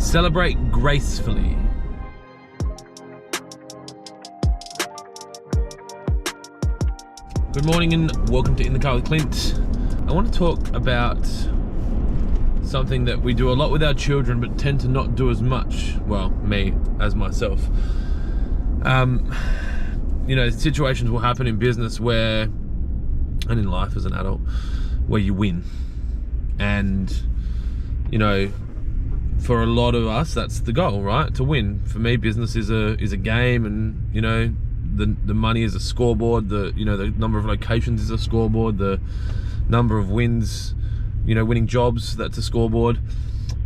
Celebrate gracefully. Good morning and welcome to In the Car with Clint. I want to talk about something that we do a lot with our children but tend to not do as much, well, me as myself. Situations will happen in business where, and in life as an adult, where you win. And, for a lot of us, that's the goal, right? To win. For me, business is a game, and, the money is a scoreboard, the number of locations is a scoreboard, the number of wins, winning jobs, that's a scoreboard.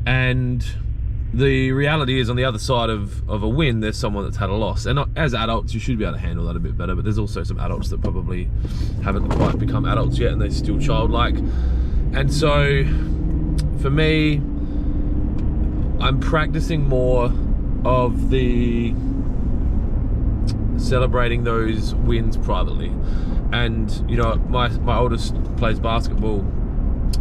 And the reality is, on the other side of a win, there's someone that's had a loss. And as adults, you should be able to handle that a bit better, but there's also some adults that probably haven't quite become adults yet and they're still childlike. And so, for me, I'm practicing more of the celebrating those wins privately. And my oldest plays basketball,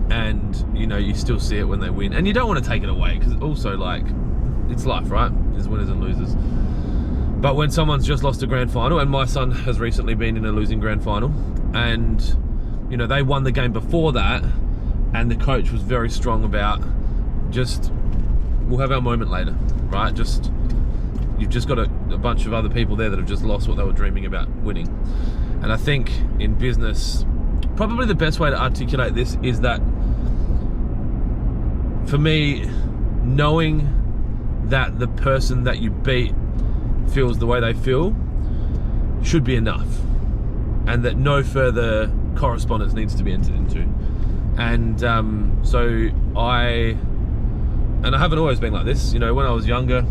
and you still see it when they win, and you don't want to take it away, because also, it's life, right? There's winners and losers. But when someone's just lost a grand final, and my son has recently been in a losing grand final, and they won the game before that, and the coach was very strong about we'll have our moment later, right? You've just got a bunch of other people there that have just lost what they were dreaming about winning. And I think in business, probably the best way to articulate this is that, for me, knowing that the person that you beat feels the way they feel should be enough, and that no further correspondence needs to be entered into. And so I haven't always been like this. When I was younger,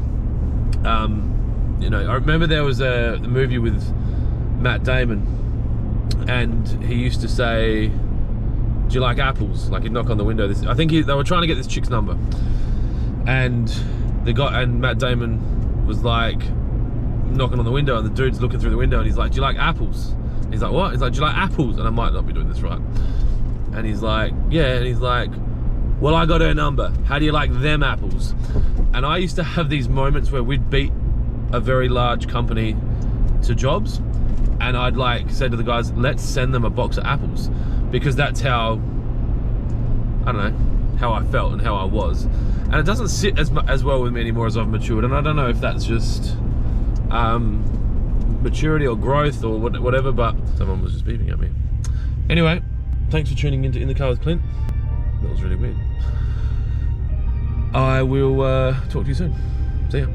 I remember there was a movie with Matt Damon, and he used to say, "Do you like apples?" Like, he'd knock on the window. I think they were trying to get this chick's number, and Matt Damon was like knocking on the window, and the dude's looking through the window, and he's like, "Do you like apples?" He's like, "What?" He's like, "Do you like apples?" And I might not be doing this right. And he's like, "Yeah." And he's like, "Well, I got her number. How do you like them apples?" And I used to have these moments where we'd beat a very large company to jobs, and I'd say to the guys, "Let's send them a box of apples," because that's how, I don't know, how I felt and how I was. And it doesn't sit as well with me anymore as I've matured, and I don't know if that's just maturity or growth or whatever, but someone was just beeping at me. Anyway, thanks for tuning into In the Car with Clint. That was really weird. I will talk to you soon. See ya.